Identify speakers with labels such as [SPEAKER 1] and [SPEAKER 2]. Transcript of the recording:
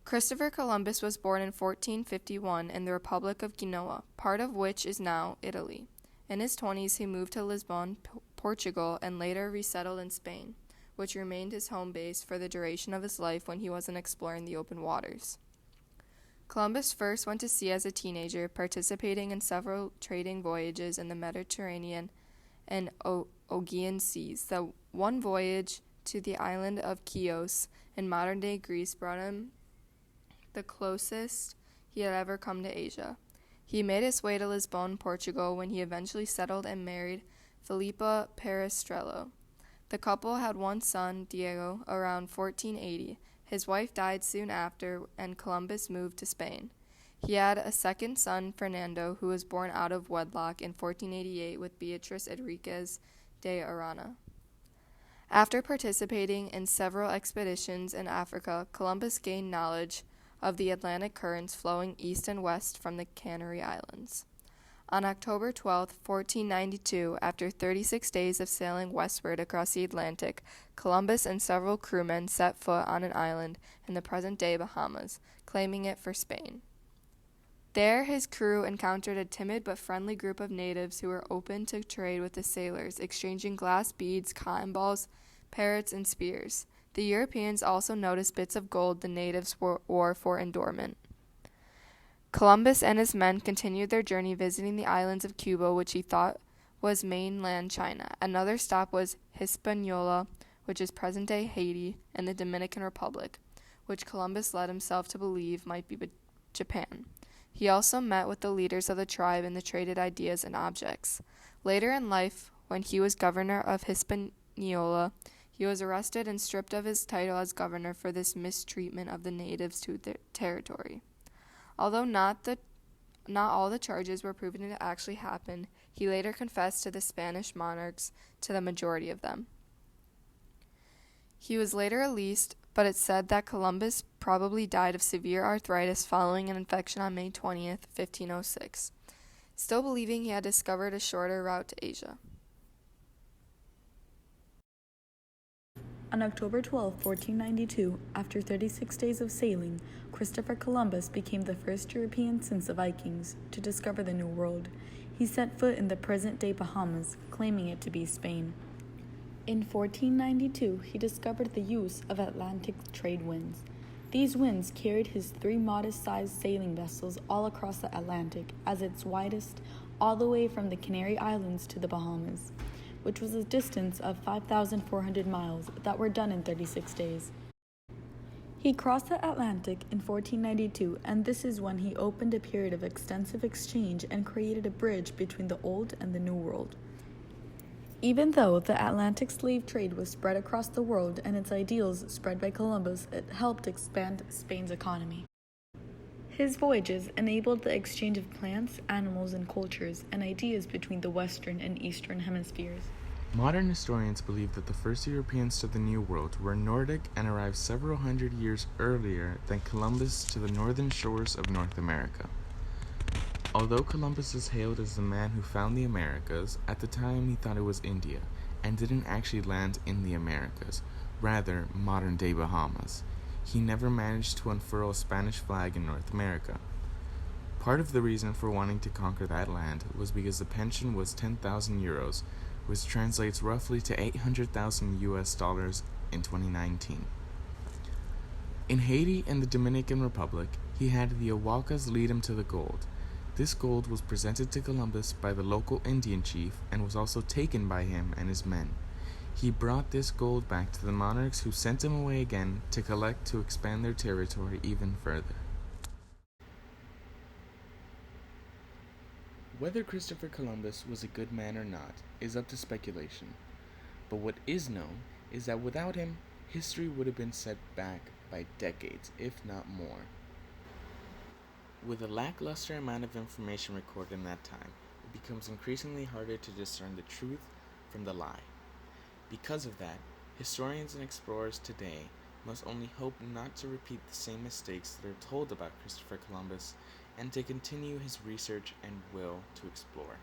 [SPEAKER 1] Christopher Columbus was born in 1451 in the Republic of Genoa, part of which is now Italy. In his 20s, he moved to Lisbon, Portugal, and later resettled in Spain, which remained his home base for the duration of his life when he wasn't exploring the open waters. Columbus first went to sea as a teenager, participating in several trading voyages in the Mediterranean and Aegean seas. The one voyage to the island of Chios in modern-day Greece brought him the closest he had ever come to Asia. He made his way to Lisbon, Portugal, when he eventually settled and married Filipa Perestrello. The couple had one son, Diego, around 1480. His wife died soon after, and Columbus moved to Spain. He had a second son, Fernando, who was born out of wedlock in 1488 with Beatriz Enriquez de Arana. After participating in several expeditions in Africa, Columbus gained knowledge of the Atlantic currents flowing east and west from the Canary Islands. On October 12, 1492, after 36 days of sailing westward across the Atlantic, Columbus and several crewmen set foot on an island in the present-day Bahamas, claiming it for Spain. There, his crew encountered a timid but friendly group of natives who were open to trade with the sailors, exchanging glass beads, cotton balls, parrots, and spears. The Europeans also noticed bits of gold the natives wore for adornment. Columbus and his men continued their journey, visiting the islands of Cuba, which he thought was mainland China. Another stop was Hispaniola, which is present-day Haiti, and the Dominican Republic, which Columbus led himself to believe might be Japan. He also met with the leaders of the tribe and they traded ideas and objects. Later in life, when he was governor of Hispaniola, he was arrested and stripped of his title as governor for this mistreatment of the natives to their territory. Although not all the charges were proven to actually happen, he later confessed to the Spanish monarchs, to the majority of them. He was later released, but it's said that Columbus probably died of severe arthritis following an infection on May 20th, 1506, still believing he had discovered a shorter route to Asia.
[SPEAKER 2] On October 12, 1492, after 36 days of sailing, Christopher Columbus became the first European since the Vikings to discover the New World. He set foot in the present-day Bahamas, claiming it to be Spain. In 1492, he discovered the use of Atlantic trade winds. These winds carried his 3 modest-sized sailing vessels all across the Atlantic, as its widest, all the way from the Canary Islands to the Bahamas, which was a distance of 5,400 miles that were done in 36 days. He crossed the Atlantic in 1492, and this is when he opened a period of extensive exchange and created a bridge between the Old and the New World. Even though the Atlantic slave trade was spread across the world and its ideals spread by Columbus, it helped expand Spain's economy. His voyages enabled the exchange of plants, animals, and cultures, and ideas between the Western and Eastern hemispheres.
[SPEAKER 3] Modern historians believe that the first Europeans to the New World were Nordic and arrived several hundred years earlier than Columbus to the northern shores of North America. Although Columbus is hailed as the man who found the Americas, at the time he thought it was India, and didn't actually land in the Americas, rather modern-day Bahamas. He never managed to unfurl a Spanish flag in North America. Part of the reason for wanting to conquer that land was because the pension was 10,000 euros, which translates roughly to 800,000 US dollars in 2019. In Haiti and the Dominican Republic, he had the Awalkas lead him to the gold. This gold was presented to Columbus by the local Indian chief and was also taken by him and his men. He brought this gold back to the monarchs, who sent him away again to collect to expand their territory even further. Whether Christopher Columbus was a good man or not is up to speculation, but what is known is that without him, history would have been set back by decades, if not more. With a lackluster amount of information recorded in that time, it becomes increasingly harder to discern the truth from the lie. Because of that, historians and explorers today must only hope not to repeat the same mistakes that are told about Christopher Columbus and to continue his research and will to explore.